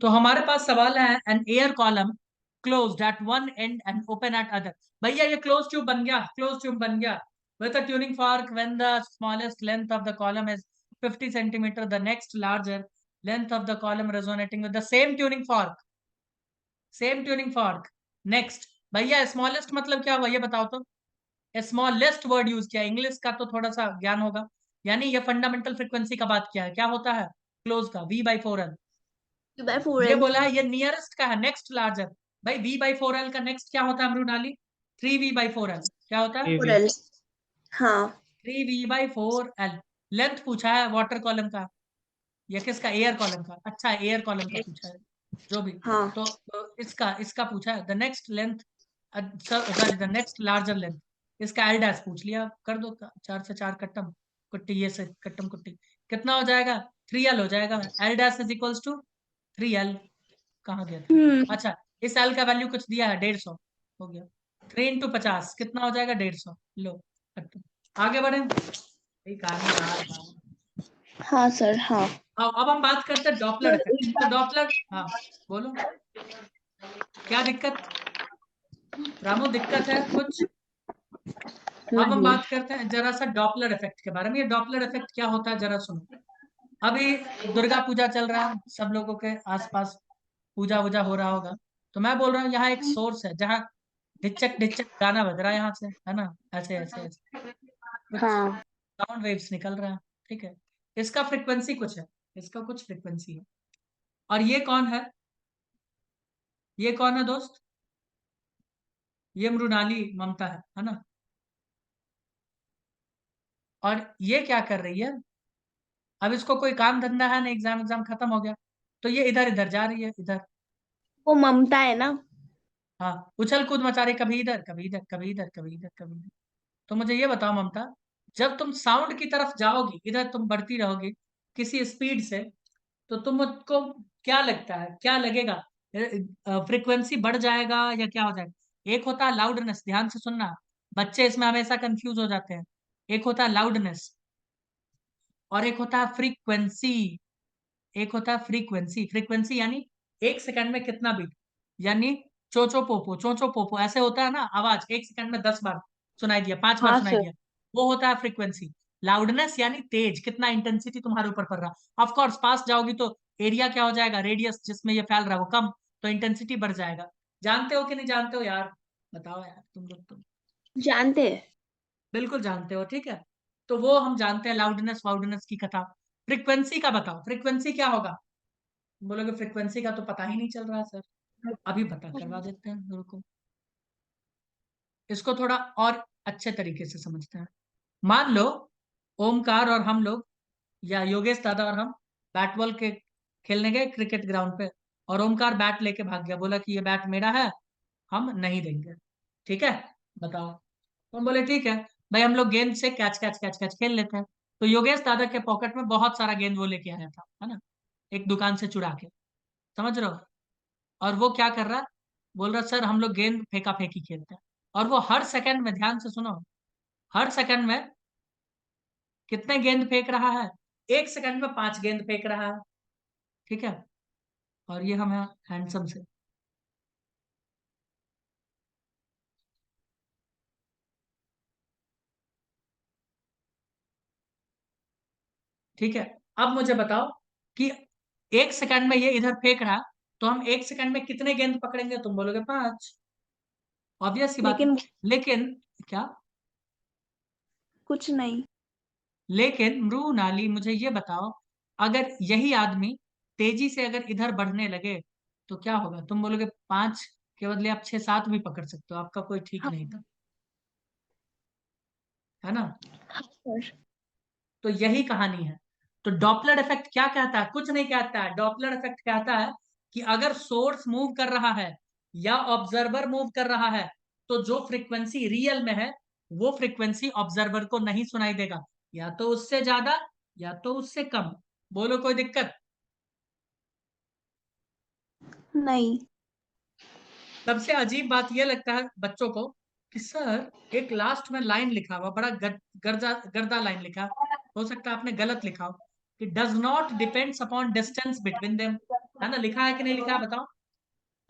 तो हमारे पास सवाल है an air column closed at one end and open at other. भैया ये क्लोज ट्यूब बन गया, क्लोज ट्यूब बन गया with a tuning fork when the smallest length of the column is 50 centimetre, the next larger length of the column resonating with the same tuning fork, same tuning fork. Next भैया smallest मतलब क्या हुआ ये बताओ तो। Smallest word use किया, English का तो थोड़ा सा ज्ञान होगा। यानी ये फंडामेंटल फ्रीक्वेंसी का बात किया है, क्या होता है क्लोज का V/4L। बाय फोर ये एल बोला है ये नियरेस्ट का है, नेक्स्ट लार्जर। भाई V/4L का नेक्स्ट क्या होता है मृणाली? 3V/4L क्या होता है? फोर एल हाँ 3V/4L। लेंथ पूछा है वाटर कॉलम का या किसका? एयर कॉलम का। अच्छा एयर कॉलम का पूछा है, जो भी। हाँ तो इसका इसका पूछा है the next length, sorry the next larger length. इसका एल डैश पूछ लिया, कर दो 4 से 4 कट्टम कुट्टी, ये से कट्टम कुट्टी कितना हो जाएगा? 3L हो जाएगा। L dash is equals to 3L। कहाँ गया था? अच्छा इस एल का वैल्यू कुछ दिया है 150, हो गया 3 × 50 कितना हो जाएगा? 150। लो कट्टम। आगे बढ़े, यही कहानी यार। हाँ सर हाँ अब हम बात करते हैं डॉपलर सर इफेक्ट। एक तो बात डॉपलर, हाँ बोलो क्या दिक्कत? रामू दिक्कत है कुछ? अब हम नहीं बात करते हैं जरा सा डॉपलर इफेक्ट के बारे में। ये डॉपलर इफेक्ट क्या होता है जरा सुनो। अभी दुर्गा पूजा चल रहा है, सब लोगों के आसपास पूजा वूजा हो रहा होगा। तो मैं बोल रहा हूँ यहाँ एक सोर्स है जहाँ ढिचक ढिचक गाना बज रहा है यहाँ से, है ना? ऐसे ऐसे ऐसे कुछ हाँ साउंड वेव्स निकल रहा है, ठीक है। इसका फ्रिक्वेंसी कुछ है, इसका कुछ फ्रिक्वेंसी है। और ये कौन है? ये कौन है दोस्त? ये मृणाली ममता है ना? और ये क्या कर रही है? अब इसको कोई काम धंधा है ना, एग्जाम एग्जाम खत्म हो गया, तो ये इधर इधर जा रही है, इधर। वो ममता है ना। हाँ उछल कूद मचा रही, कभी इधर कभी इधर कभी इधर कभी इधर कभी इधर। तो मुझे ये बताओ ममता, जब तुम साउंड की तरफ जाओगी, इधर तुम बढ़ती रहोगी किसी स्पीड से, तो तुमको क्या लगता है, क्या लगेगा? फ्रीक्वेंसी बढ़ जाएगा या क्या हो जाएगा? एक होता है लाउडनेस, ध्यान से सुनना, बच्चे इसमें हमेशा कंफ्यूज हो जाते हैं। एक होता है लाउडनेस और एक होता है फ्रीक्वेंसी। एक होता है फ्रीक्वेंसी, फ्रीक्वेंसी यानी एक सेकंड में कितना बीट, यानी चोचो पोपो ऐसे होता है ना आवाज, एक सेकंड में 10 बार सुनाई दिया, 5 बार हाँ सुनाई सर दिया, वो होता है फ्रीक्वेंसी। लाउडनेस यानी तेज, कितना इंटेंसिटी तुम्हारे ऊपर पड़ रहा। ऑफ कोर्स पास जाओगी तो एरिया क्या हो जाएगा, रेडियस जिसमें ये फैल रहा है वो कम, तो इंटेंसिटी बढ़ जाएगा। जानते हो कि नहीं जानते हो यार? बताओ यार तुम लोग तो जानते हैं। बिल्कुल जानते हो, ठीक है। तो वो हम जानते हैं लाउडनेस वाउडनेस की कथा। फ्रीक्वेंसी का बताओ, फ्रीक्वेंसी क्या होगा? बोलोगे फ्रीक्वेंसी का तो पता ही नहीं चल रहा सर। अभी पता करवा देते हैं, रुको। इसको थोड़ा और अच्छे तरीके से समझते हैं। मान लो ओमकार और हम लोग, या योगेश दादा और हम बैट बॉल के खेलने गए क्रिकेट ग्राउंड पे, और ओमकार बैट लेके भाग गया, बोला कि ये बैट मेरा है, हम नहीं देंगे। ठीक है, बताओ। तो हम बोले ठीक है भाई, हम लोग गेंद से कैच कैच कैच कैच खेल लेते हैं। तो योगेश दादा के पॉकेट में बहुत सारा गेंद वो लेके आया था, है ना, एक दुकान से चुरा के, समझ रहे हो? और वो क्या कर रहा, बोल रहा सर हम लोग गेंद फेंका फेंकी खेलते हैं। और वो हर सेकंड में, ध्यान से सुनो, हर सेकंड में कितने गेंद फेंक रहा है? एक सेकंड में 5 गेंद फेंक रहा है, ठीक है। और ये हम हैंडसम से, ठीक है। अब मुझे बताओ कि एक सेकंड में ये इधर फेंक रहा, तो हम एक सेकंड में कितने गेंद पकड़ेंगे? तुम बोलोगे 5, ऑब्वियस सी बात है। लेकिन लेकिन क्या? कुछ नहीं। लेकिन मृणाली मुझे ये बताओ, अगर यही आदमी तेजी से अगर इधर बढ़ने लगे तो क्या होगा? तुम बोलोगे 5 के बदले आप 6 7 भी पकड़ सकते हो, आपका कोई ठीक हाँ नहीं था, है ना? सर तो यही कहानी है। तो डॉपलर इफेक्ट क्या कहता है? कुछ नहीं कहता है। डॉपलर इफेक्ट कहता है कि अगर सोर्स मूव कर रहा है या ऑब्जर्वर मूव कर रहा है, तो जो फ्रीक्वेंसी रियल में है वो फ्रीक्वेंसी ऑब्जर्वर को नहीं सुनाई देगा, या तो उससे ज्यादा या तो उससे कम। बोलो कोई दिक्कत? नहीं। सबसे अजीब बात यह लगता है बच्चों को कि सर एक लास्ट में लाइन लिखा हुआ, बड़ा गर्जा गर्दा लाइन लिखा, हो सकता है आपने गलत लिखा हो, कि does not depends upon distance between them. है ना, लिखा है कि नहीं लिखा है बताओ।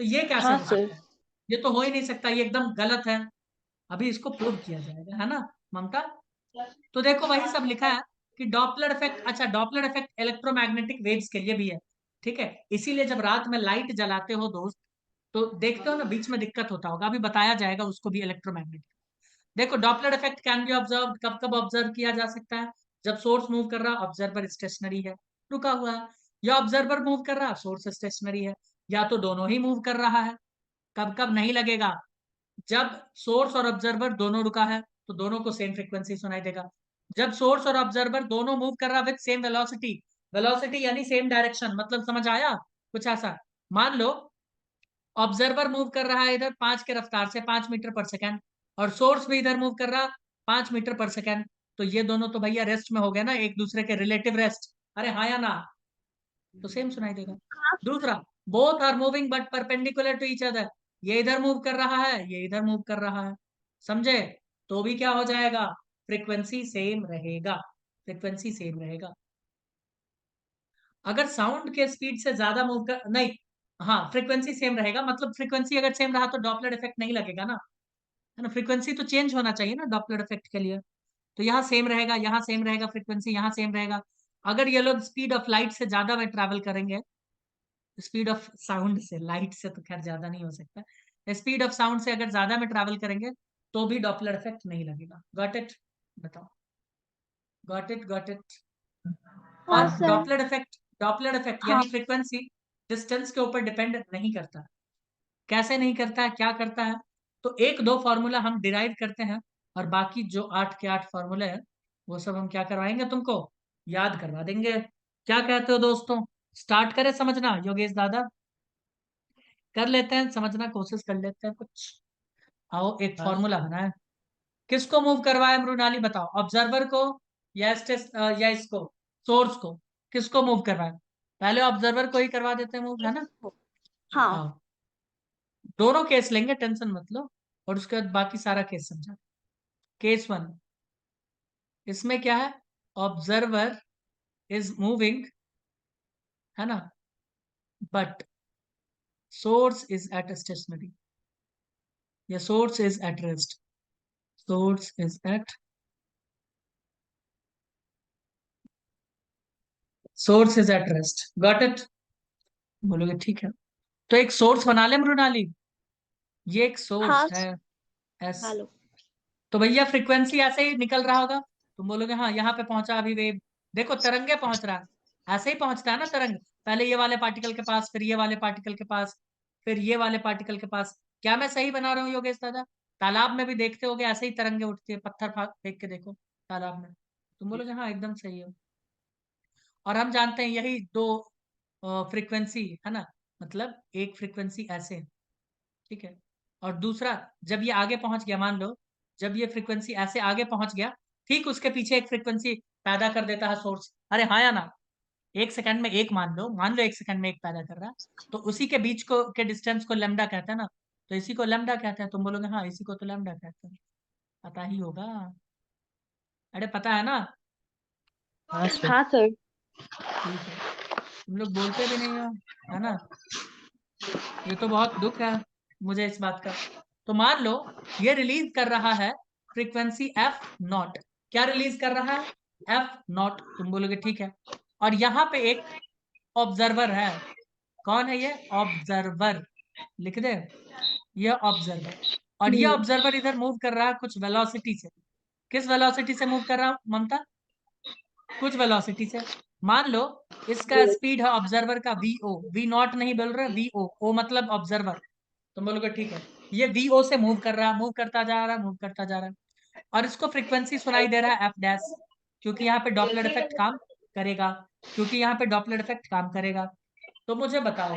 तो ये कैसे हाँ हो सर। सकता है? ये तो हो ही नहीं सकता, ये एकदम गलत है। अभी इसको प्रूव किया जाएगा, है ना ममता। तो देखो वही सब लिखा है कि डॉपलर इफेक्ट, अच्छा डॉपलर इफेक्ट इलेक्ट्रोमैग्नेटिक वेव्स के लिए भी है, ठीक है। इसीलिए जब रात में लाइट जलाते हो दोस्त, तो देखते हो ना बीच में दिक्कत होता होगा, अभी बताया जाएगा उसको भी, इलेक्ट्रोमैग्नेटिक। देखो Doppler effect can be observe, कब कब ऑब्जर्व किया जा सकता है? जब सोर्स मूव कर रहा, ऑब्जर्वर स्टेशनरी है, रुका हुआ है, या ऑब्जर्वर मूव कर रहा, सोर्स स्टेशनरी है, या तो दोनों ही मूव कर रहा है। कब कब नहीं लगेगा? जब सोर्स और ऑब्जर्वर दोनों रुका है, तो दोनों को सेम फ्रीक्वेंसी सुनाई देगा। जब सोर्स और ऑब्जर्वर दोनों मूव कर रहा विद सेम वेलोसिटी, वेलोसिटी यानी सेम डायरेक्शन, मतलब समझ आया कुछ ऐसा। मान लो ऑब्जर्वर मूव कर रहा है इधर 5 के रफ्तार से, 5 मीटर पर सेकेंड, और सोर्स भी इधर मूव कर रहा 5 मीटर पर सेकेंड, तो ये दोनों तो भैया रेस्ट में हो गए ना, एक दूसरे के रिलेटिव रेस्ट। अरे हाँ या ना, तो सेम सुनाई देगा। दूसरा, both are moving but perpendicular to each other, ये इधर मूव कर रहा है, ये इधर मूव कर रहा है, समझे? तो भी क्या हो जाएगा? फ्रीक्वेंसी सेम रहेगा, फ्रीक्वेंसी सेम रहेगा। अगर साउंड के स्पीड से ज्यादा मूव कर नहीं, हाँ फ्रीक्वेंसी सेम रहेगा, मतलब फ्रीक्वेंसी अगर सेम रहा तो डॉपलर इफेक्ट नहीं लगेगा ना, है ना। फ्रीक्वेंसी तो चेंज होना चाहिए ना डॉपलर इफेक्ट के लिए। तो यहाँ सेम रहेगा, यहाँ सेम रहेगा, फ्रीक्वेंसी यहाँ सेम रहेगा। अगर ये लोग स्पीड ऑफ लाइट से ज्यादा में ट्रैवल करेंगे, स्पीड ऑफ साउंड से, लाइट से तो खैर ज्यादा नहीं हो सकता, स्पीड ऑफ साउंड से अगर ज्यादा में ट्रैवल करेंगे तो भी डॉपलर इफेक्ट नहीं लगेगा। Got it? बताओ, गॉट इट, गॉट इट। हाँ और सर। डॉपलर इफेक्ट हाँ। यानी फ्रीक्वेंसी डिस्टेंस के ऊपर डिपेंड नहीं करता। कैसे नहीं करता है, क्या करता है? तो एक दो फॉर्मूला हम डिराइव करते हैं, और बाकी जो 8 के 8 फॉर्मूले हैं वो सब हम क्या करवाएंगे तुमको, याद करवा देंगे। क्या कहते हो दोस्तों? स्टार्ट करें समझना योगेश दादा? कर लेते हैं, समझना कोशिश कर लेते हैं कुछ। आओ एक फॉर्मूला बनाए। किसको मूव करवाए मृणाली बताओ, ऑब्जर्वर को या या इसको, सोर्स को? किसको मूव करवाए? पहले ऑब्जर्वर को ही करवा देते हैं मूव, है ना। हाँ। आओ दोनों केस लेंगे, टेंशन मत लो, और उसके बाद बाकी सारा केस समझा। केस 1, इसमें क्या है? ऑब्जर्वर इज मूविंग, है ना, but source is at stationary, या source is at rest, source is at, source is at rest. Got it? बोलोगे ठीक है। तो एक सोर्स बना ले मृणाली, ये एक सोर्स हाँ है एस। हेलो। तो भैया फ्रीक्वेंसी ऐसे ही निकल रहा होगा, तुम बोलोगे हाँ यहाँ पे पहुंचा अभी वेव, देखो तरंगे पहुंच रहा है, ऐसे ही पहुंचता है ना तरंग, पहले ये वाले पार्टिकल के पास, फिर ये वाले पार्टिकल के पास, फिर ये वाले पार्टिकल के पास। क्या मैं सही बना रहा हूँ योगेश दादा? तालाब में भी देखते होगे ऐसे ही तरंगे उठती है, पत्थर फेंक के देखो तालाब में, तुम बोलोगे हाँ एकदम सही है। और हम जानते हैं यही दो फ्रीक्वेंसी, है ना, मतलब एक फ्रीक्वेंसी ऐसे, ठीक है, और दूसरा जब ये आगे पहुंच गया, मान लो जब ये फ्रीक्वेंसी ऐसे आगे पहुंच गया, ठीक उसके पीछे एक फ्रीक्वेंसी पैदा कर देता है सोर्स। अरे हाँ या ना, एक सेकंड में एक, मान लो एक सेकंड में एक पैदा कर रहा है, तो उसी के बीच को के डिस्टेंस को लेमडा कहते हैं ना, तो इसी को लेमडा कहते हैं। तुम बोलोगे हाँ इसी को तो लेमडा कहते हैं, पता ही होगा। अरे पता है ना? हाँ सर। ठीक है, तुम लोग बोलते भी नहीं हो, है ना, ये तो बहुत दुख है मुझे इस बात का। तो मान लो ये रिलीज कर रहा है फ्रीक्वेंसी एफ नॉट, क्या रिलीज कर रहा है? F not. तुम बोलोगे ठीक है, और यहाँ पे एक ऑब्जर्वर है, कौन है ये ऑब्जर्वर? लिख दे, ये ऑब्जर्वर। और ये ऑब्जर्वर इधर मूव कर रहा है कुछ वेलोसिटी से। किस वेलोसिटी से मूव कर रहा है ममता? कुछ वेलोसिटी से। मान लो इसका स्पीड है ऑब्जर्वर का वी ओ, वी नॉट नहीं बोल रहे, वी ओ, ओ मतलब ऑब्जर्वर। तुम बोलोगे ठीक है, ये वी ओ से मूव कर रहा है, मूव करता जा रहा है, मूव करता जा रहा है, और इसको फ्रीक्वेंसी सुनाई दे रहा है एफ डैश, क्योंकि यहाँ पे डॉपलर इफेक्ट काम करेगा, क्योंकि यहाँ पे डॉपलर इफेक्ट काम करेगा। तो मुझे बताओ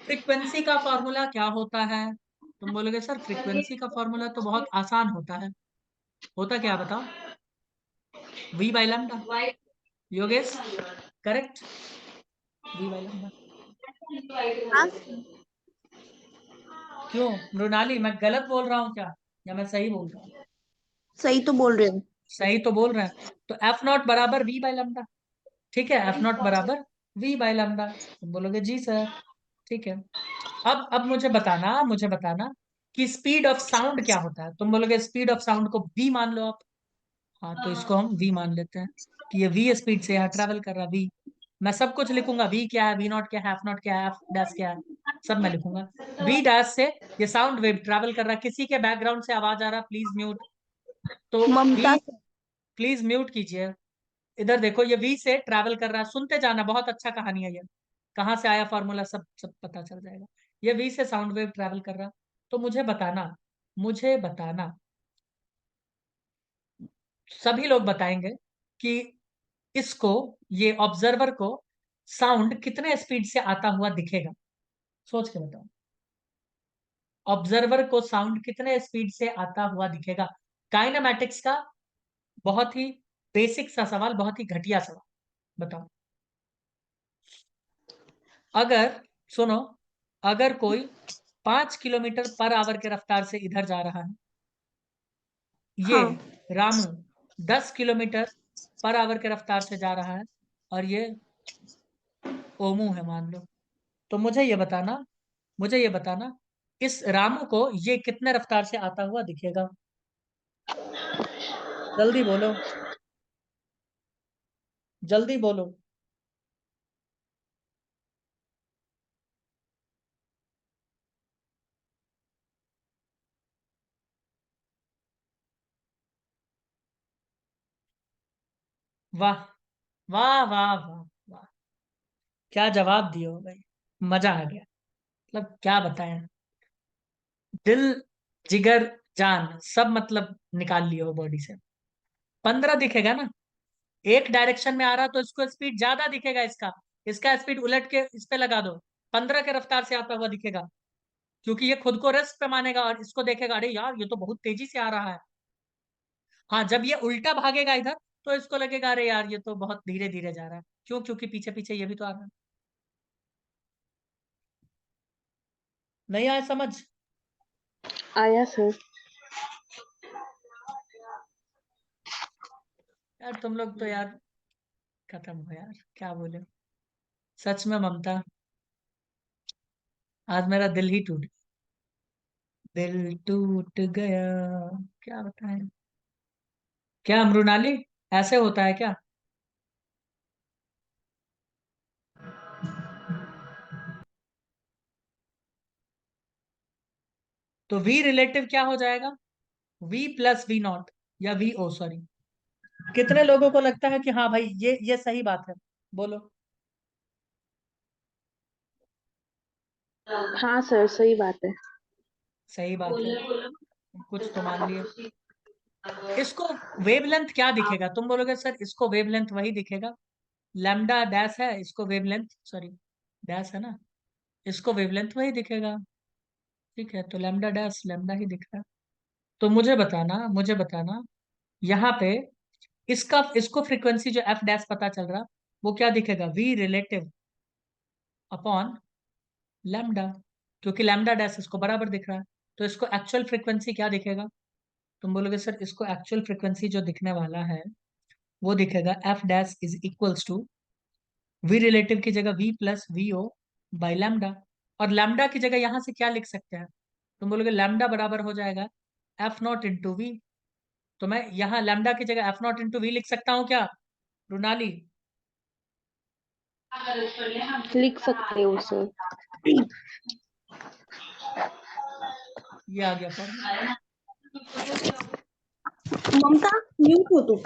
फ्रीक्वेंसी का फॉर्मूला क्या होता है? तुम बोलोगे सर फ्रीक्वेंसी का फॉर्मूला तो बहुत आसान होता क्या बताओ? V by lambda. Yogesh correct, V by lambda. हाँ क्यों मृणाली, मैं गलत बोल रहा हूँ क्या, या मैं सही बोल रहा हूँ? सही तो बोल रहे हो। सही तो बोल रहे हैं। तो एफ नॉट बराबर वी बाई लैम्डा, ठीक है, एफ नॉट बराबर v बाई लैम्डा। तुम बोलोगे जी सर, ठीक है। अब मुझे बताना कि स्पीड ऑफ साउंड क्या होता है। तुम बोलोगे स्पीड ऑफ साउंड को v मान लो आप। हाँ, तो इसको हम v मान लेते हैं कि ये v स्पीड से यहाँ ट्रैवल कर रहा v। मैं सब कुछ लिखूंगा, v क्या है, v नॉट क्या है, f नॉट क्या है, f डैश क्या है, सब मैं लिखूंगा। v डैश से ये साउंड वेव ट्रैवल कर रहा है। किसी के बैकग्राउंड से आवाज आ रहा, प्लीज म्यूट। तो ममता v, प्लीज म्यूट कीजिए। इधर देखो, ये v से ट्रैवल कर रहा है, सुनते जाना, बहुत अच्छा कहानी है ये। कहाँ से आया फॉर्मूला सब सब पता चल जाएगा। ये v से साउंड वेव ट्रैवल कर रहा। तो मुझे बताना, सभी लोग बताएंगे कि इसको, ये ऑब्जर्वर को साउंड कितने स्पीड से आता हुआ दिखेगा। सोच के बताओ, ऑब्जर्वर को साउंड कितने स्पीड से आता हुआ दिखेगा। काइनेमैटिक्स का बहुत ही बेसिक सा सवाल, बहुत ही घटिया सवाल। बताओ। अगर, सुनो, अगर कोई 5 किलोमीटर पर आवर के रफ्तार से इधर जा रहा है, ये हाँ रामू 10 किलोमीटर पर आवर के रफ्तार से जा रहा है, और ये ओमू है मान लो। तो मुझे ये बताना, इस रामू को ये कितने रफ्तार से आता हुआ दिखेगा। जल्दी बोलो, जल्दी बोलो। वाह वाह वाह वाह वाह, क्या जवाब दिए हो भाई, मजा आ गया। मतलब क्या बताएं, दिल, जिगर, जान सब मतलब निकाल लिए हो बॉडी से। 15 दिखेगा ना, एक डायरेक्शन में आ रहा तो इसको स्पीड ज्यादा दिखेगा, इसका इसका स्पीड उलट के इस पे लगा दो, 15 के रफ्तार से आता हुआ दिखेगा। क्योंकि ये खुद को रेस्ट पे मानेगा और इसको देखेगा, अरे यार ये तो बहुत तेजी से आ रहा है। हाँ, जब ये उल्टा भागेगा इधर, तो इसको लगेगा अरे यार ये तो बहुत धीरे धीरे जा रहा है। क्यों? क्योंकि पीछे पीछे ये भी तो आ रहा है। नहीं आया समझ? आया सर। यार तुम लोग तो यार खत्म हो यार, क्या बोले। सच में ममता, आज मेरा दिल ही टूट, दिल टूट गया। क्या बताएं, क्या मृणाली, ऐसे होता है क्या? तो v रिलेटिव क्या हो जाएगा, v प्लस वी नॉट, या वी ओ सॉरी। कितने लोगों को लगता है कि हाँ भाई ये सही बात है? बोलो। हाँ सर सही बात है। सही बात है, कुछ तो मान लिए। इसको वेवलेंथ क्या दिखेगा? तुम बोलोगे सर इसको वेवलेंथ वही दिखेगा, लैम्डा डैश है, इसको वेवलेंथ, सॉरी डैश है ना, इसको वेवलेंथ वही दिखेगा। ठीक है, तो लैम्डा डैश लैम्डा ही दिख रहा है। तो मुझे बताना यहाँ पे इसको फ्रीक्वेंसी जो एफ डैश पता चल रहा, वो क्या दिखेगा, वी रिलेटिव अपॉन लैम्डा। क्योंकि लैम्डा डैश इसको बराबर दिख रहा है, तो इसको एक्चुअल फ्रीक्वेंसी क्या दिखेगा? तुम बोलोगे सर इसको एक्चुअल फ्रीक्वेंसी जो दिखने वाला है, वो दिखेगा F dash is equals to V relative की जगह V plus V O by lambda. और लैम्डा की जगह यहां से क्या लिख सकते हैं? तुम बोलोगे लैम्डा बराबर हो जाएगा एफ नॉट इंटू वी। तो मैं यहाँ लैम्डा की जगह एफ नॉट इंटू वी लिख सकता हूँ क्या, रुनाली? लिख सकते हो सर। ये आ गया फॉर्मूला। ममता म्यूट हो तुम।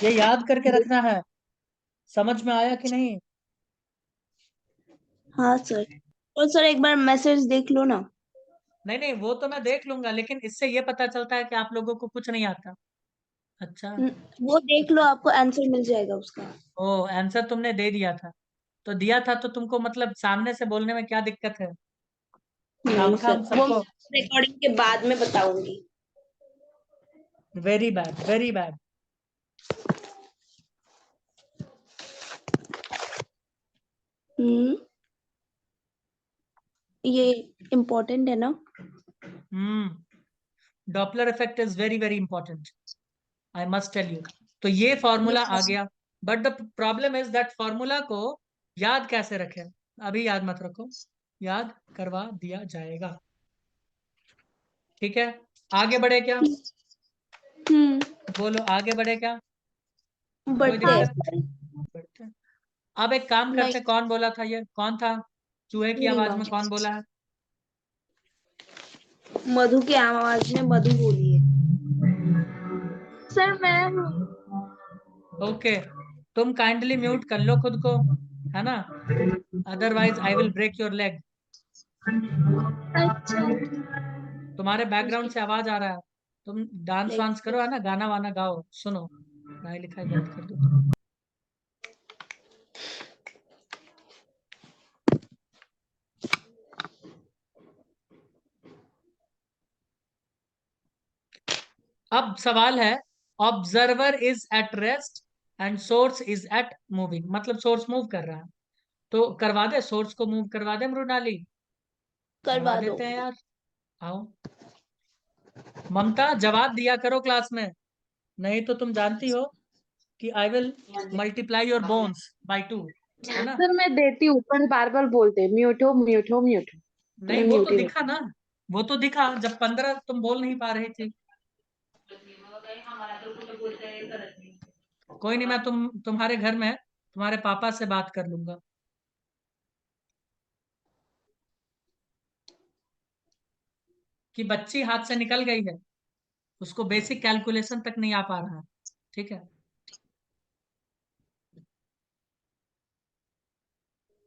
ये याद करके रखना है, समझ में आया कि नहीं? हाँ सर। और सर एक बार मैसेज देख लो ना। नहीं नहीं, वो तो मैं देख लूंगा, लेकिन इससे ये पता चलता है कि आप लोगों को कुछ नहीं आता। अच्छा। वो देख लो आपको आंसर मिल जाएगा उसका। ओ, आंसर तुमने दे दिया था? तो दिया था तो तुमको मतलब सामने से बोलने में क्या दिक्कत है? नहीं खामखाम सर वो सबको। रिकॉर्डिंग के बाद में बताऊंगी। Very bad, very bad. Hmm ये इम्पोर्टेंट है ना। Doppler effect is very very important, I must tell you. तो ये फॉर्मूला यस आ गया, but the problem is that formula को याद कैसे रखें? अभी याद मत रखो, याद करवा दिया जाएगा। ठीक है, आगे बढ़े क्या? बोलो आगे बढ़े क्या? कोई बढ़ते हैं दिक्कत? सर। बढ़ते हैं। अब एक काम नहीं, करते, कौन बोला था ये, कौन था? चूहे की आवाज नीमा। में कौन बोला है? मधु की आवाज में मधु बोली है। सर मैं हूँ। ओके, तुम काइंडली म्यूट कर लो खुद को, है ना, otherwise I will break your leg. अच्छा। तुम्हारे बैकग्राउंड से आवाज आ रहा है, तुम डांस वांस करो, है ना, गाना वाना गाओ, सुनो, पढ़ाई लिखाई बंद कर दो तुम। अब सवाल है, observer is at rest and source is at moving, मतलब सोर्स मूव कर रहा है, तो करवा दे, सोर्स को मूव करवा दे मृणाली। करवा करवा दो। देते हैं यार, आओ। ममता जवाब दिया करो क्लास में, नहीं तो तुम जानती हो कि I will multiply your bones by 2, है ना। सर मैं देती हूँ पर बार बार बोलते म्यूट हो म्यूट हो म्यूट हो, तो नहीं मैं वो म्यूट तो ही दिखा ना, वो तो दिखा जब 15 तुम बोल नहीं पा रहे थे। कोई नहीं, मैं तुम्हारे घर में तुम्हारे पापा से बात कर लूंगा। कि बच्ची हाथ से निकल गई है, उसको बेसिक कैलकुलेशन तक नहीं आ पा रहा है। ठीक है,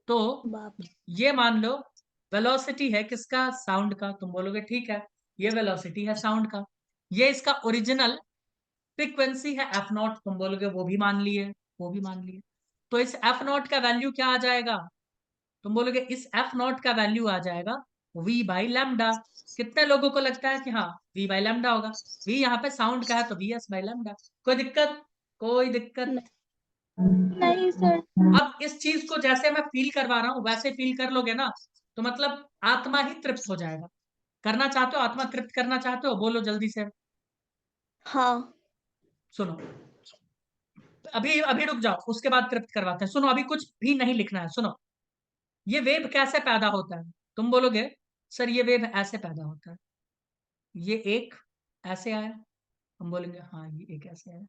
तो बाप। ये मान लो वेलोसिटी है किसका, साउंड का। तुम बोलोगे ठीक है, ये वेलोसिटी है साउंड का, ये इसका ओरिजिनल फ्रीक्वेंसी है एफ नॉट, तुम बोलोगे वो भी मान लिए, वो भी मान लिए। तो इस एफ नॉट का वैल्यू क्या आ जाएगा? तुम बोलोगे इस एफ नॉट का वैल्यू आ जाएगा वी बाई लैम्डा। कितने लोगों को लगता है कि हाँ वी बाई लैम्डा होगा? वी यहाँ पे साउंड का है तो वी एस बाई लैम्डा। कोई दिक्कत? कोई दिक्कत? नहीं सर। अब इस चीज को जैसे मैं फील करवा रहा हूं वैसे फील कर लोगे ना, तो मतलब आत्मा ही तृप्त हो जाएगा। करना चाहते हो, आत्मा तृप्त करना चाहते हो, बोलो जल्दी से। हाँ। सुनो, अभी अभी रुक जाओ, उसके बाद तृप्त करवाते हैं। सुनो, अभी कुछ भी नहीं लिखना है, सुनो। ये वेव कैसे पैदा होता है? तुम बोलोगे सर ये वेव ऐसे पैदा होता है, ये एक ऐसे आया। हम बोलेंगे हाँ ये एक ऐसे आया।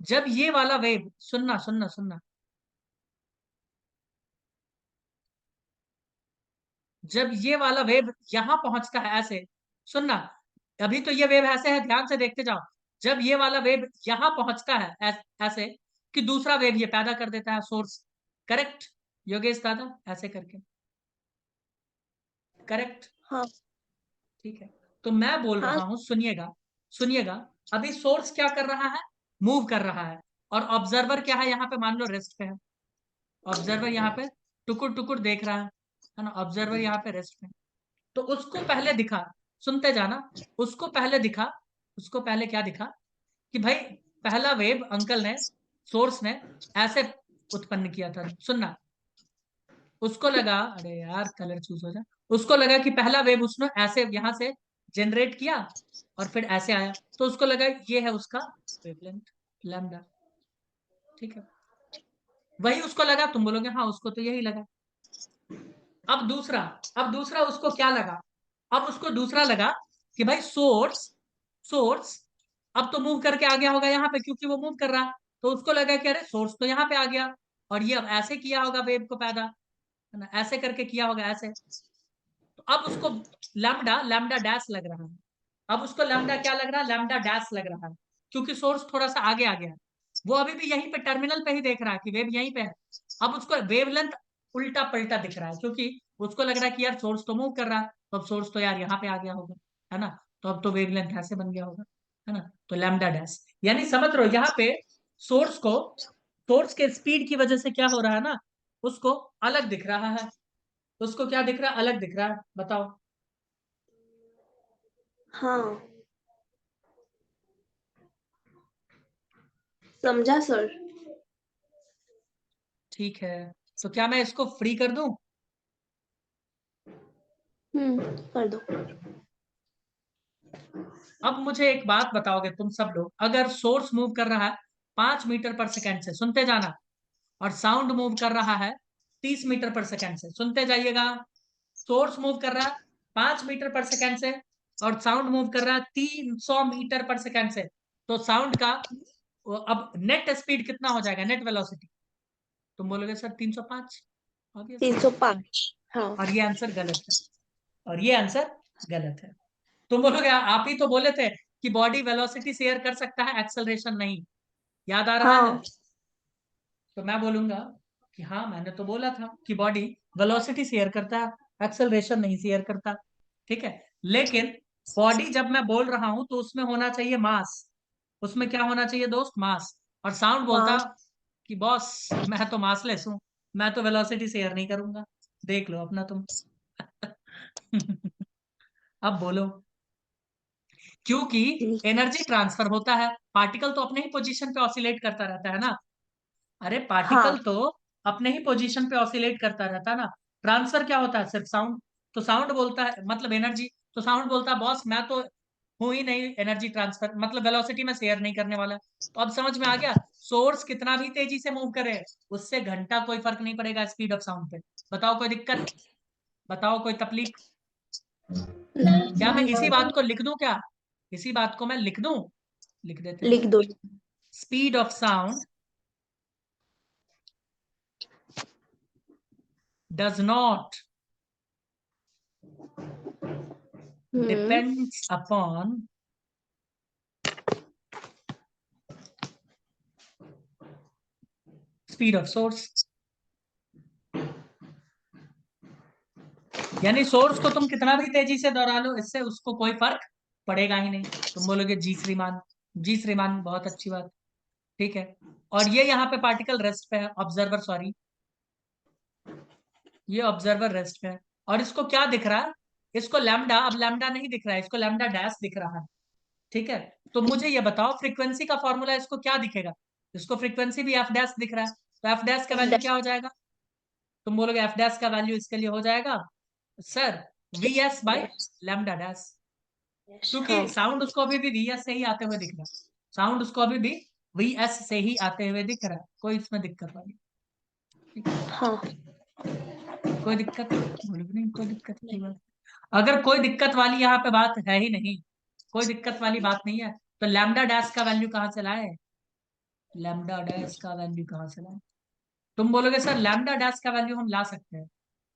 जब ये वाला वेव, सुनना सुनना सुनना, जब ये वाला वेव यहां पहुंचता है ऐसे, सुनना, अभी तो ये वेव ऐसे है, ध्यान से देखते जाओ। जब ये वाला वेव यहां पहुंचता है ऐसे, कि दूसरा वेव ये पैदा कर देता है सोर्स। करेक्ट योगेश दादा, ऐसे करके, करेक्ट। हाँ। ठीक है, तो मैं बोल हाँ। रहा हूं, सुनिएगा, सुनिएगा। अभी सोर्स क्या कर रहा है? मूव कर रहा है। और ऑब्जर्वर क्या है यहाँ पे, मान लो रेस्ट पे है। ऑब्जर्वर यहाँ पे टुकुर टुकुर देख रहा है ना, ऑब्जर्वर यहाँ पे रेस्ट पे। तो उसको पहले दिखा, सुनते जाना, उसको पहले दिखा, उसको पहले क्या दिखा, कि भाई पहला वेव अंकल ने, सोर्स ने ऐसे उत्पन्न किया था। सुनना, उसको लगा, अरे यार कलर चूज हो जाए, उसको लगा कि पहला वेव उसने ऐसे यहां से जनरेट किया और फिर ऐसे आया, तो उसको लगा ये है उसका वेवलेंथ लैम्डा। ठीक है, वही उसको लगा, तुम बोलोगे हाँ उसको तो यही लगा। अब दूसरा, अब दूसरा उसको क्या लगा? अब उसको दूसरा लगा कि भाई सोर्स, सोर्स अब तो मूव करके आ गया होगा यहाँ पे, क्योंकि वो मूव कर रहा, तो उसको लगा कि अरे सोर्स तो यहाँ पे आ गया, और ये अब ऐसे किया होगा वेव को पैदा, है ना, ऐसे करके किया होगा ऐसे। तो अब उसको लैम्डा, लैम्डा डैश लग रहा है। अब उसको लैम्डा क्या लग रहा है? लैम्डा डैश लग रहा है, क्योंकि सोर्स थोड़ा सा आगे आ गया है। वो अभी भी यहीं पे टर्मिनल पे ही देख रहा है कि वेव यहीं पे है। अब उसको वेवलेंथ उल्टा पलटा दिख रहा है, क्योंकि उसको लग रहा है कि यार सोर्स तो मूव कर रहा है, तो अब सोर्स तो यार यहाँ पे आ गया होगा, है ना, तो अब तो वेवलेंथ ऐसे बन गया होगा, है ना, तो लैम्डा डैश। यानी समझ रहे हो, यहाँ पे सोर्स को, सोर्स के स्पीड की वजह से क्या हो रहा है ना, उसको अलग दिख रहा है। उसको क्या दिख रहा है? अलग दिख रहा है, बताओ। हाँ। समझा सर। ठीक है, तो क्या मैं इसको फ्री कर दूं? कर दो। अब मुझे एक बात बताओगे तुम सब लोग, अगर सोर्स मूव कर रहा है 5 मीटर पर सेकेंड से, सुनते जाना, और साउंड मूव कर रहा है 30 मीटर पर सेकेंड से, सुनते जाइएगा। सोर्स मूव कर रहा है 5 मीटर पर सेकेंड से और साउंड मूव कर रहा है 300 मीटर पर सेकेंड से। तो साउंड का अब नेट स्पीड कितना हो जाएगा, नेट वेलोसिटी? तुम बोलोगे सर 305, ऑब्वियस। 305। हाँ और ये आंसर गलत है, और ये आंसर गलत है। तुम बोलोगे आप ही तो बोले थे कि बॉडी वेलोसिटी शेयर कर सकता है, एक्सेलरेशन नहीं, याद आ रहा है? हाँ तो मैं बोलूंगा कि हाँ, मैंने तो बोला था कि बॉडी वेलोसिटी शेयर करता है, एक्सेलरेशन नहीं शेयर करता। ठीक है, लेकिन बॉडी जब मैं बोल रहा हूं तो उसमें होना चाहिए मास। उसमें क्या होना चाहिए दोस्त? मास। और साउंड बोलता मास। कि बॉस मैं तो मासलेस हूं, मैं तो वेलोसिटी शेयर नहीं करूंगा। देख लो अपना तुम। अब बोलो। क्योंकि एनर्जी ट्रांसफर होता है, पार्टिकल तो अपने ही पोजीशन पे ऑसिलेट करता रहता है ना। अरे पार्टिकल हाँ तो अपने ही पोजीशन पे ऑसिलेट करता रहता है ना। ट्रांसफर क्या होता है? सिर्फ साउंड। तो साउंड बोलता है मतलब एनर्जी, तो साउंड बोलता है बॉस मैं तो हूं ही नहीं एनर्जी ट्रांसफर, मतलब वेलोसिटी में शेयर नहीं करने वाला। तो अब समझ में आ गया, सोर्स कितना भी तेजी से मूव करे उससे घंटा कोई फर्क नहीं पड़ेगा स्पीड ऑफ साउंड पे। बताओ कोई दिक्कत? बताओ कोई तकलीफ? क्या मैं इसी बात को लिख दूं क्या? इसी बात को मैं लिख दूं? लिख देते हैं। लिख दो। Speed of sound does not depends upon speed of source। यानी सोर्स को तुम कितना भी तेजी से दौड़ा लो इससे उसको कोई फर्क पड़ेगा ही नहीं। तुम बोलोगे जी श्रीमान, जी श्रीमान बहुत अच्छी बात, ठीक है। और ये यहाँ पे पार्टिकल रेस्ट पे है, ऑब्जर्वर सॉरी, ये ऑब्जर्वर रेस्ट पे है। और इसको क्या दिख रहा है? इसको लैम्डा, अब लैम्डा नहीं दिख रहा है, इसको लैम्डा डैश दिख रहा है। ठीक है, तो मुझे ये बताओ फ्रीक्वेंसी का फॉर्मूला इसको क्या दिखेगा? इसको फ्रीक्वेंसी भी एफ डैश दिख रहा है, तो एफ डैश का वैल्यू क्या हो जाएगा? तुम बोलोगे एफ डैश का वैल्यू इसके लिए हो जाएगा sir V S by lambda dash. क्योंकि हाँ साउंड उसको अभी भी वी एस से ही आते हुए दिख रहा है, साउंड उसको अभी भी वी एस से ही आते हुए दिख रहा है, कोई इसमें दिक्कत वाली? ठीक है, हाँ। कोई दिक्कत? बोलोगे नहीं कोई दिक्कत की बात। अगर कोई दिक्कत वाली यहाँ पे बात है ही नहीं, कोई दिक्कत वाली बात नहीं है, तो लैम्डा डैश का वैल्यू कहाँ से लाए? लैम्डा डैश का वैल्यू कहाँ से लाए? तुम बोलोगे सर लैम्डा डैश का वैल्यू हम ला सकते हैं,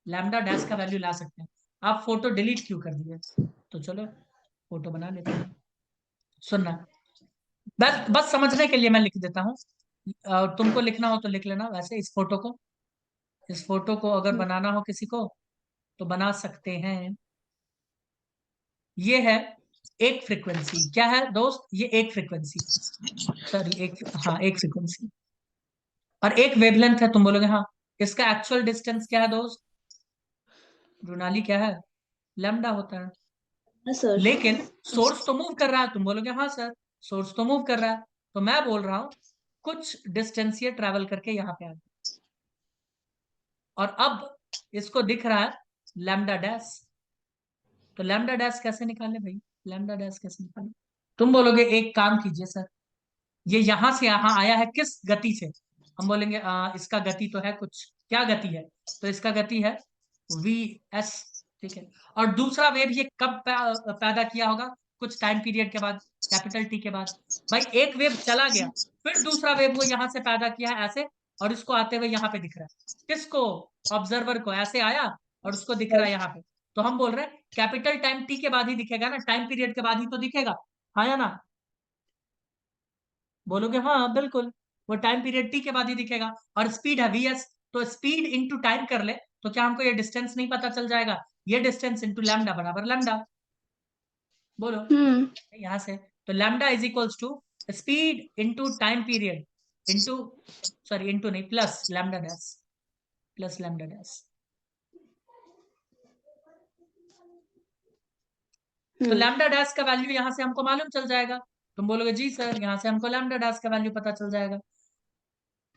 लैम्डा डैश का वैल्यू ला सकते हैं। आप फोटो डिलीट क्यों कर दिए? तो चलो फोटो बना लेते हैं। सुनना, बस बस समझने के लिए मैं लिख देता हूँ, तुमको लिखना हो तो लिख लेना। वैसे इस फोटो को अगर बनाना हो किसी को तो बना सकते हैं। ये है एक फ्रीक्वेंसी, क्या है दोस्त? ये एक फ्रीक्वेंसी, सॉरी एक, हाँ एक फ्रीक्वेंसी और एक वेवलेंथ है। तुम बोलोगे हाँ, इसका एक्चुअल डिस्टेंस क्या है दोस्त? रुनाली क्या है? लैम्डा होता है। सर। लेकिन सोर्स तो मूव कर रहा है। तुम बोलोगे हाँ सर, सोर्स तो मूव कर रहा है। तो मैं बोल रहा हूं कुछ डिस्टेंस ये ट्रैवल करके यहाँ पे आ गया, और अब इसको दिख रहा है लैम्डा डैश। तो लैम्डा डैश कैसे निकाले भाई? लैम्डा डैश कैसे निकाले? तुम बोलोगे एक काम कीजिए सर, ये यहां से यहां आया है किस गति से? हम बोलेंगे इसका गति तो है कुछ, क्या गति है? तो इसका गति है वी एस। ठीक है, और दूसरा वेव ये कब पैदा किया होगा? कुछ टाइम पीरियड के बाद, कैपिटल टी के बाद। भाई एक वेव चला गया, फिर दूसरा वेव वो यहां से पैदा किया है ऐसे, और इसको आते हुए यहाँ पे दिख रहा है किसको? ऑब्जर्वर को। ऐसे आया और उसको दिख रहा है यहाँ पे। तो हम बोल रहे हैं कैपिटल टाइम टी के बाद ही दिखेगा ना, टाइम पीरियड के बाद ही तो दिखेगा, हाँ या ना? बोलोगे हाँ बिल्कुल, वो टाइम पीरियड टी के बाद ही दिखेगा। और स्पीड है वी एस, तो स्पीड इंटू टाइम कर ले तो क्या हमको ये डिस्टेंस नहीं पता चल जाएगा? ये डिस्टेंस इंटू लैम्डा बराबर लैम्डा। बोलो यहां से, तो lambda is equals to speed into time period into, sorry into नहीं, plus lambda dash, plus lambda dash. तो लैम्डा डैश का वैल्यू यहां से हमको मालूम चल जाएगा। तुम बोलोगे जी सर यहाँ से हमको लैम्डा डैश का वैल्यू पता चल जाएगा।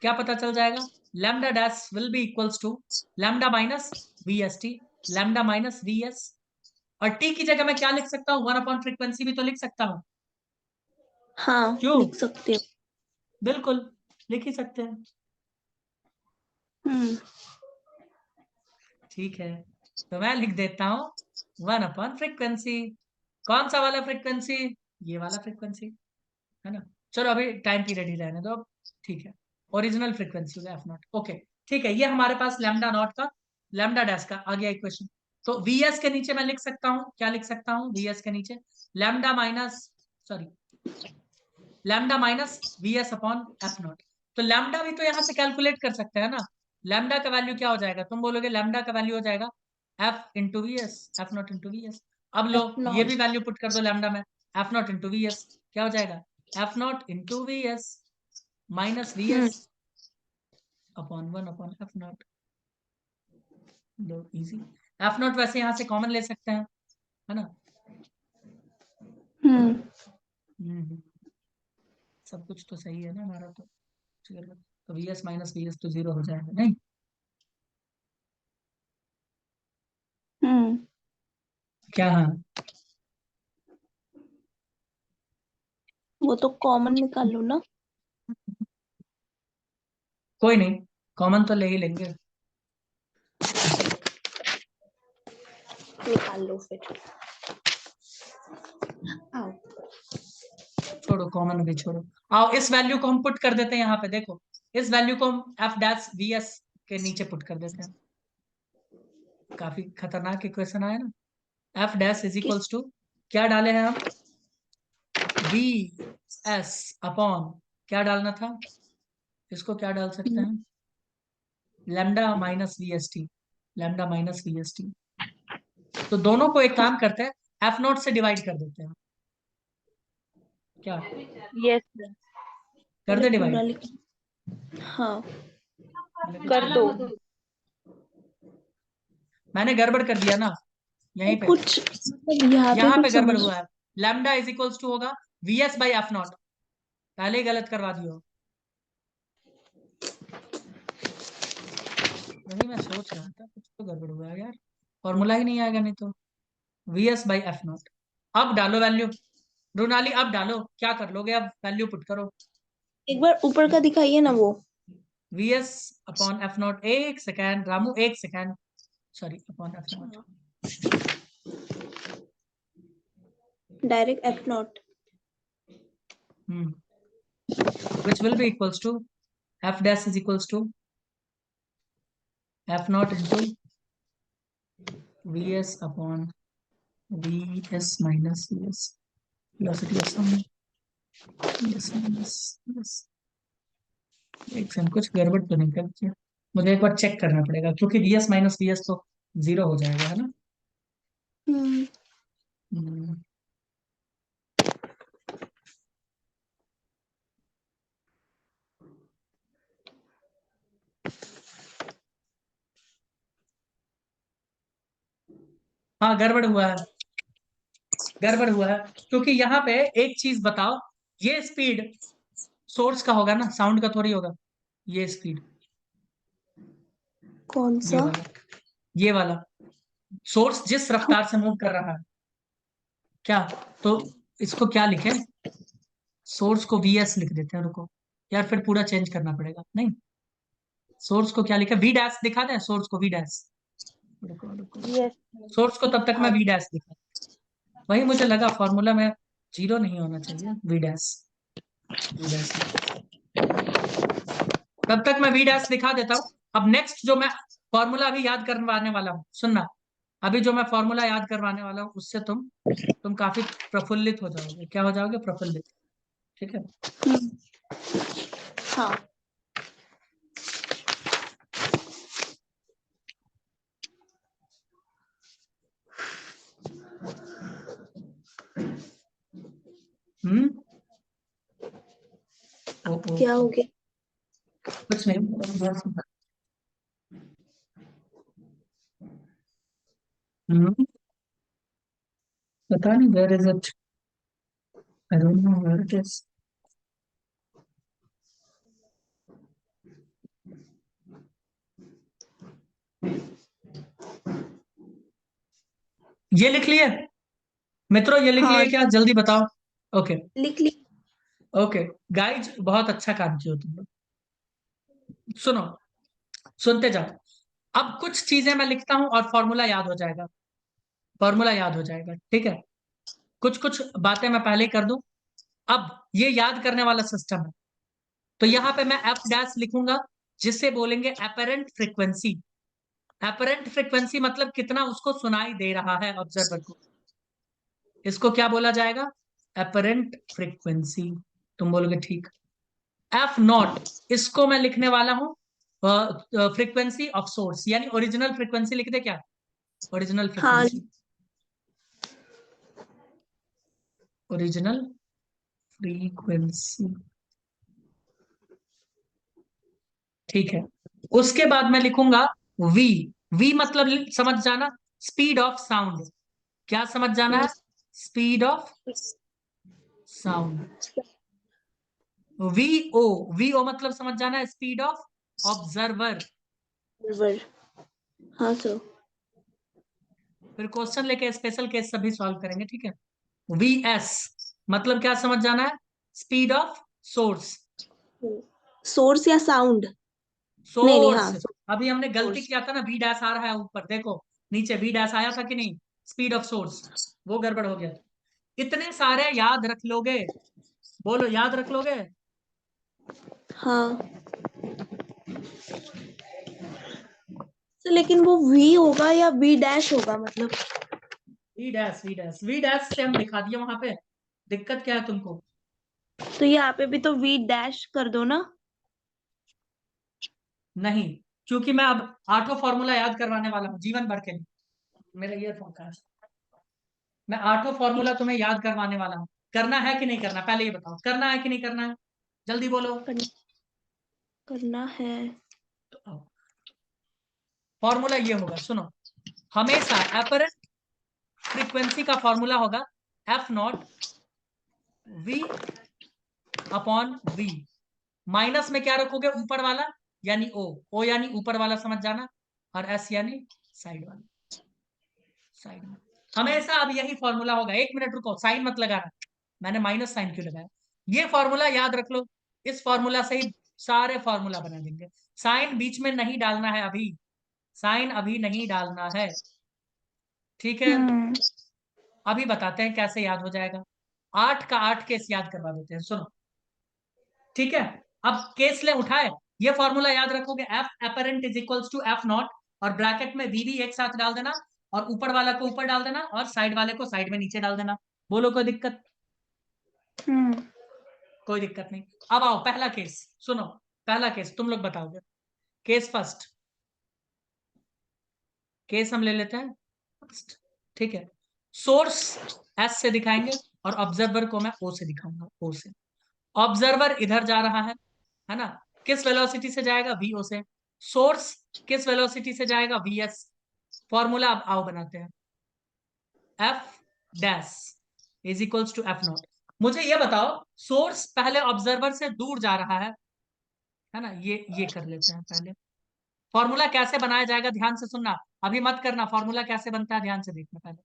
क्या पता चल जाएगा? Lambda dash will be equals to lambda minus V S T, lambda minus V S. और टी की जगह मैं क्या लिख सकता हूँ? 1 अपॉन फ्रीक्वेंसी भी तो लिख सकता हूँ। हाँ क्यों? लिख सकते हो। बिल्कुल लिख ही सकते हैं। ठीक है, तो मैं लिख देता हूँ 1/फ्रीक्वेंसी। कौन सा वाला फ्रीक्वेंसी? ये वाला फ्रीक्वेंसी, है ना। चलो अभी टाइम पीरियड ही रहने दो। ठीक है, ओरिजिनल फ्रीक्वेंसी होगा F0। ओके ठीक है, ये हमारे पास लैम्डा नॉट का, लैम्डा डैश का आ गया इक्वेशन। तो Vs के नीचे मैं लिख सकता हूँ, क्या लिख सकता हूँ Vs के नीचे? Lambda minus, sorry, lambda minus Vs upon F0। तो लैम्डा भी तो यहाँ से कैलकुलेट कर सकते हैं ना। लैम्डा का वैल्यू क्या हो जाएगा? तुम बोलोगे लैम्डा का वैल्यू हो जाएगा F into V S, F0 into V S. अब लो ये भी वैल्यू पुट कर दो लैम्डा में, F0 इंटू वी एस क्या हो जाएगा? F0 into V S minus V S upon 1/F0। लो इजी। F0 वैसे यहाँ से कॉमन ले सकते हैं, है ना। सब कुछ तो सही है ना हमारा, तो V S minus V S तो 0 हो जाएगा नहीं। क्या? हाँ, वो तो कॉमन निकाल लो ना। कोई नहीं, कॉमन तो ले ही लेंगे। निकाल लो फिर। आओ। छोड़ो कॉमन भी छोड़ो, आओ इस वैल्यू को हम पुट कर देते हैं यहाँ पे। देखो इस वैल्यू को हम एफ डैश वी एस के नीचे पुट कर देते हैं। काफी खतरनाक इक्वेशन आया ना। एफ डैश इज किस इक्वल्स टू क्या डाले हैं हम? वी एस अपॉन क्या डालना था? इसको क्या डाल सकते हैं? Lambda minus V S T, lambda minus V S T. तो दोनों को एक काम करते हैं, एफ नॉट से डिवाइड कर देते हैं। क्या यस कर पहले दे पूरा डिवाइड? लिख। हाँ कर दो। मैंने गड़बड़ कर दिया ना यहीं पे, कुछ मतलब यहाँ पे यहाँ पे कुछ गड़बड़ समझ। हुआ है। लैम्डा इज इक्वल्स टू होगा V S by F not, पहले ही गलत करवा दियो। वही मैं सोच रहा था, कुछ तो गड़बड़ हुआ है यार, फॉर्मूला ही नहीं आएगा नहीं तो। V S by F not. अब डालो वैल्यू, रोनाली अब डालो, क्या कर लोगे अब? वैल्यू पुट करो। एक बार ऊपर का दिखाइए ना वो। V S upon F not, एक सेकेंड रामू, एक second, sorry, upon F not. Direct F0। which will be equals to f dash is equals to f naught into vs upon vs minus vs, velocity of sound, vs minus vs। एक second, कुछ गड़बड़ तो नहीं कर, मुझे एक बार check करना पड़ेगा क्योंकि vs माइनस vs तो 0 हो जाएगा, है ना। हम्म, हाँ गड़बड़ हुआ है, गड़बड़ हुआ है। क्योंकि यहाँ पे एक चीज बताओ, ये स्पीड सोर्स का होगा ना, साउंड का थोड़ी होगा। ये स्पीड, कौन ये सा? वाला, ये वाला सोर्स जिस रफ्तार से मूव कर रहा है, क्या? तो इसको क्या लिखे? सोर्स को वी एस लिख देते हैं, रुको यार, फिर पूरा चेंज करना पड़ेगा। नहीं, सोर्स को क्या लिखे? वी डैश दिखा दें सोर्स को, वी डैश। रुको रुको रुको, यस सोर्स को तब तक मैं वी डैश दिखा, वही मुझे लगा फॉर्मूला में 0 नहीं होना चाहिए, वी डैश, वी डैश। तब तक मैं वी डैश दिखा देता हूँ। अब नेक्स्ट जो मैं फॉर्मूला अभी याद करवाने वाला हूँ, सुनना, अभी जो मैं फॉर्मूला याद करवाने वाला हूँ उससे तुम काफी प्रफुल्लित हो जाओगे। क्या हो जाओगे? प्रफुल्लित। ठीक है। हाँ। हम्म, ओ, क्या हो गया? कुछ नहीं। पता नहीं where is it, I don't know where it is. ये लिख लिए मित्रों, ये लिख हाँ लिए क्या? जल्दी बताओ। ओके, लिख ली। ओके गाइज, बहुत अच्छा काम किया तुम लोग। सुनो, सुनते जाओ। अब कुछ चीजें मैं लिखता हूं और फॉर्मूला याद हो जाएगा। फॉर्मूला याद हो जाएगा, ठीक है। कुछ कुछ बातें मैं पहले ही कर दूं। अब ये याद करने वाला सिस्टम है। तो यहां पे मैं एफ डैश लिखूंगा, जिससे बोलेंगे एपरेंट फ्रीक्वेंसी। एपरेंट फ्रीक्वेंसी मतलब कितना उसको सुनाई दे रहा है ऑब्जर्वर को, इसको क्या बोला जाएगा? Apparent frequency. तुम बोलोगे ठीक। एफ नॉट, इसको मैं लिखने वाला हूं फ्रीक्वेंसी ऑफ सोर्स, यानी ओरिजिनल फ्रीक्वेंसी लिख दे क्या? ओरिजिनल हाँ फ्रीक्वेंसी, ओरिजिनल फ्रीक्वेंसी, ठीक है। उसके बाद मैं लिखूंगा वी। वी मतलब समझ जाना, स्पीड ऑफ साउंड। क्या समझ जाना है? Speed of sound. VO, VO मतलब समझ जाना है, स्पीड ऑफ ऑब्जर्वर। बराबर। हाँ सर। फिर क्वेश्चन लेके स्पेशल केस सभी सॉल्व करेंगे, ठीक है। वी एस मतलब क्या समझ जाना है? Speed of source. सोर्स या साउंड? नहीं नहीं, सोर्स। हाँ अभी हमने गलती सोर्स। किया था ना, वी डैश आ रहा है ऊपर, देखो नीचे वी डैश आया था कि नहीं? स्पीड ऑफ सोर्स, वो गड़बड़ हो गया। इतने सारे याद रख लोगे? बोलो, याद रख लोगे? हाँ सर, लेकिन वो वी होगा या वी डैश होगा मतलब? V dash, V dash, V dash से हम दिखा दिए वहां पे। दिक्कत क्या है तुमको? तो यहाँ पे भी तो वी डैश कर दो ना। नहीं, क्योंकि मैं अब आठों फॉर्मूला याद करवाने वाला हूँ जीवन भर के लिए। मेरा ईयरफोन का, मैं आठों फॉर्मूला तुम्हें याद करवाने वाला हूँ। करना है कि नहीं करना, पहले ये बताओ, करना है कि नहीं करना है? जल्दी बोलो। करना है। तो फॉर्मूला ये होगा, सुनो। हमेशा एपरेंट फ्रीक्वेंसी का फॉर्मूला होगा F naught V upon V. Minus में क्या रखोगे? ऊपर वाला यानी ओ, ओ यानी ऊपर वाला समझ जाना, और एस यानी साइड वाला, साइड में। हमेशा अब यही फॉर्मूला होगा। एक मिनट रुको, साइन मत लगाना, मैंने माइनस साइन क्यों लगाया? ये फॉर्मूला याद रख लो, इस फॉर्मूला से ही सारे फॉर्मूला बना देंगे। साइन बीच में नहीं डालना है अभी, साइन अभी नहीं डालना है, ठीक है। अभी बताते हैं कैसे याद हो जाएगा। 8 का 8 केस याद करवा देते हैं, सुनो, ठीक है। अब केस ले उठाए, ये फॉर्मूला याद रखोगे, F apparent is equals to F naught, और ब्रैकेट में वी भी एक साथ डाल देना, और ऊपर वाला को ऊपर डाल देना, और साइड वाले को साइड में नीचे डाल देना। बोलो, कोई दिक्कत? कोई दिक्कत नहीं। अब आओ पहला केस, सुनो। पहला केस तुम लोग बताओगे। केस फर्स्ट, केस हम ले लेते हैं फर्स्ट, ठीक है। सोर्स एस से दिखाएंगे, और ऑब्जर्वर को मैं ओ से दिखाऊंगा, ओ से। ऑब्जर्वर इधर जा रहा है ना? किस वेलोसिटी से जाएगा? वीओ से। सोर्स किस वेलोसिटी से जाएगा? वीएस। फॉर्मूला अब आओ बनाते हैं, F dash is equals to F naught. मुझे ये बताओ, सोर्स पहले ऑब्जर्वर से दूर जा रहा है ना? ये कर लेते हैं पहले। फॉर्मूला कैसे बनाया जाएगा ध्यान से सुनना, अभी मत करना। फॉर्मूला कैसे बनता है ध्यान से देखना पहले।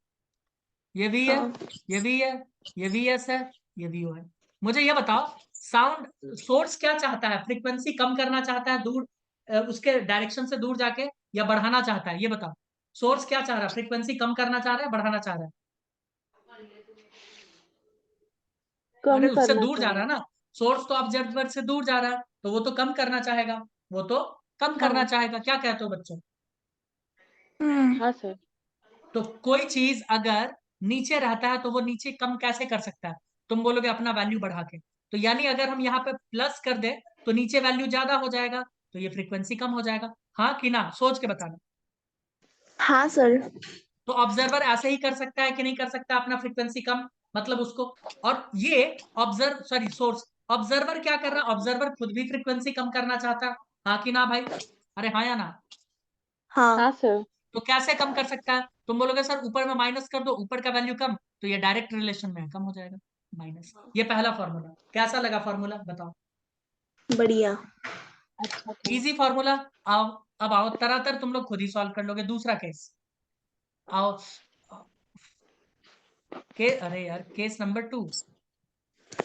ये वी है, हाँ ये वी है, ये वी एस है, ये वी ओ है। मुझे ये बताओ, साउंड सोर्स क्या चाहता है? फ्रीक्वेंसी कम करना चाहता है दूर, उसके डायरेक्शन से दूर जाके, या बढ़ाना चाहता है? ये बताओ, सोर्स क्या चाह रहा है? फ्रीक्वेंसी कम करना चाह रहा है, बढ़ाना चाह रहा है? अरे कम उससे करना दूर जा चाह रहा रहा है ना। सोर्स तो ऑब्जर्वर से दूर जा रहा है, तो वो तो कम करना चाहेगा, वो तो कम है। करना हाँ चाहेगा। क्या कहते हो बच्चों? हाँ सर। तो कोई चीज अगर नीचे रहता है तो वो नीचे कम कैसे कर सकता है? तुम बोलोगे अपना वैल्यू बढ़ा के। तो यानी अगर हम यहाँ पे प्लस कर दे, तो नीचे वैल्यू ज्यादा हो जाएगा, तो ये फ्रीक्वेंसी कम हो जाएगा। हाँ कि ना? सोच के बताना। हाँ सर। तो ऑब्जर्वर ऐसे ही कर सकता है कि नहीं कर सकता अपना फ्रीक्वेंसी कम, मतलब उसको। और ये ऑब्जर्व सॉरी सोर्स, ऑब्जर्वर क्या कर रहा है? ऑब्जर्वर खुद भी फ्रीक्वेंसी कम करना चाहता है, हाँ कि ना भाई? अरे हाँ या ना? हाँ हाँ सर। तो कैसे कम कर सकता है? तुम बोलोगे सर ऊपर में माइनस कर दो, ऊपर का वैल्यू कम, तो ये डायरेक्ट रिलेशन में है, कम हो जाएगा माइनस। ये पहला फॉर्मूला कैसा लगा? फॉर्मूला बताओ। बढ़िया। अच्छा था। Easy formula. आओ, अब आओ तरह तुम लोग खुद ही सॉल्व कर लोगे। दूसरा केस आओ, के अरे यार, case number 2,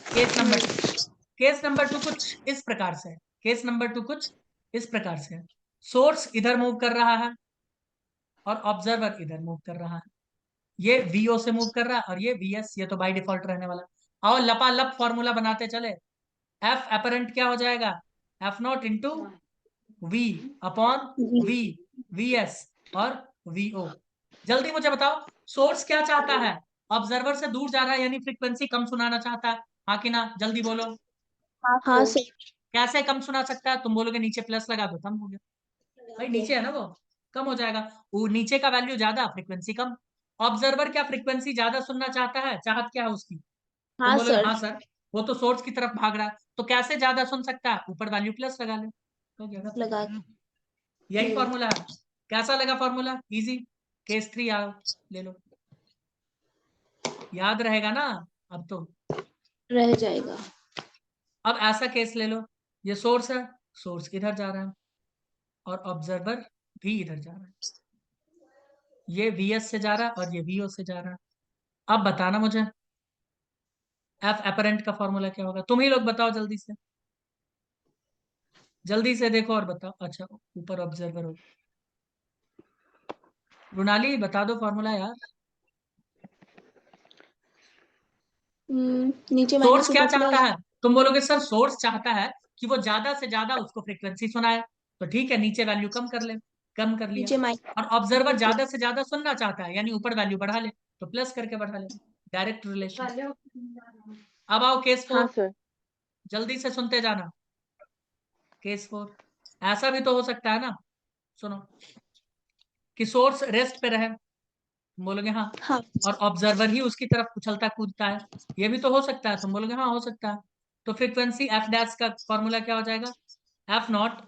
case number 2। Case number 2 कुछ इस प्रकार से है। केस नंबर 2 कुछ इस प्रकार से है। सोर्स इधर मूव कर रहा है और ऑब्जर्वर इधर मूव कर रहा है। ये वीओ से मूव कर रहा है और ये वीएस, ये तो बाय डिफॉल्ट रहने वाला। आओ लपालप फॉर्मूला बनाते चले। एफ अपरेंट क्या हो जाएगा, F naught into V upon V, V S और वीओ। जल्दी मुझे बताओ, सोर्स क्या चाहता है, ऑब्जर्वर से दूर जा रहा है यानी फ्रीक्वेंसी कम सुनाना चाहता है, हाँ कि ना, जल्दी बोलो। हाँ सर। कैसे कम सुना सकता है, तुम बोलोगे नीचे प्लस लगा दो, कम हो गया। भाई नीचे है ना वो, कम हो जाएगा। वो नीचे का वैल्यू ज्यादा, फ्रीक्वेंसी कम। ऑब्जर्वर क्या फ्रीक्वेंसी ज्यादा सुनना चाहता है, चाहत क्या है उसकी, तुम हाँ बोलोगे सर। हाँ सर, वो तो सोर्स की तरफ भाग रहा है, तो कैसे ज्यादा सुन सकता है, ऊपर वैल्यू प्लस लगा ले तो क्या लगा यही फॉर्मूला है। कैसा लगा फॉर्मूला, इजी। केस 3 आओ, ले लो, याद रहेगा ना अब तो। रह जाएगा। अब ऐसा केस ले लो, ये सोर्स है, सोर्स इधर जा रहा है और ऑब्जर्वर भी इधर जा रहा है। ये वीएस से जा रहा है और ये वीओ से जा रहा है। अब बताना मुझे एफ अपरेंट का फॉर्मूला क्या होगा, तुम ही लोग बताओ जल्दी से, जल्दी से देखो और बताओ। अच्छा ऊपर ऑब्जर्वर हो, रुनाली बता दो फॉर्मूला यार। नीचे सोर्स माइनस क्या ऊपर चाहता प्लस। है, तुम बोलोगे सर सोर्स चाहता है कि वो ज्यादा से ज्यादा उसको फ्रीक्वेंसी सुनाए, तो ठीक है नीचे वैल्यू कम कर ले, कम कर लिया। नीचे माइनस और ऑब्जर्वर ऊपर ज्यादा प्लस। से ज्यादा सुनना चाहता है यानी ऊपर वैल्यू बढ़ा ले, तो प्लस करके बढ़ा ले, डायरेक्ट रिलेशन। अब आओ केस 4, हाँ सर। जल्दी से सुनते जाना। केस 4 ऐसा भी तो हो सकता है ना, सुनो, कि सोर्स रेस्ट पे रहे, तुम बोलोगे हाँ, हाँ और ऑब्जर्वर ही उसकी तरफ उछलता कूदता है, ये भी तो हो सकता है, तुम बोलोगे हाँ हो सकता है। तो फ्रीक्वेंसी एफ डैश का फॉर्मूला क्या हो जाएगा, एफ नॉट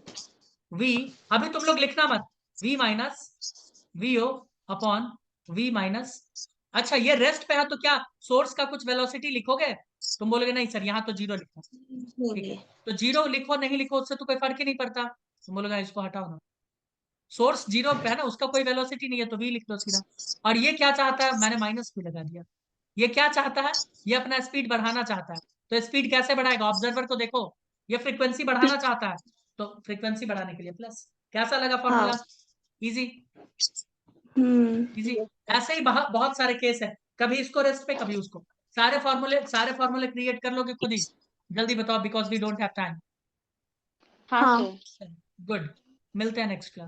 वी, अभी तुम लोग लिखना मत, V minus VO upon V minus. अच्छा ये रेस्ट पे है तो क्या सोर्स का कुछ वेलोसिटी लिखोगे, तुम बोलोगे नहीं सर यहाँ तो जीरो लिखो, ठीक है, नहीं। तो जीरो लिखो नहीं लिखो उससे तो कोई फर्क ही नहीं पड़ता, तुम बोलोगे इसको हटाओ ना, सोर्स जीरो पे है ना, उसका कोई वेलोसिटी नहीं है तो वी लिख लो सीधा। और ये क्या चाहता है, मैंने माइनस भी लगा दिया, ये क्या चाहता है, ये अपना स्पीड बढ़ाना चाहता है, तो स्पीड कैसे बढ़ाएगा, ऑब्जर्वर को देखो, ये फ्रीक्वेंसी बढ़ाना चाहता है, तो फ्रीक्वेंसी बढ़ाने के लिए प्लस। कैसा लगा हाँ। Formula, easy, easy. ऐसे ही बहुत सारे केस है, कभी इसको रेस्ट पे कभी उसको, सारे फॉर्मूले क्रिएट कर लोगे खुद ही, जल्दी बताओ because we don't have time. हाँ हाँ। सर। गुड, मिलते हैं नेक्स्ट क्लास।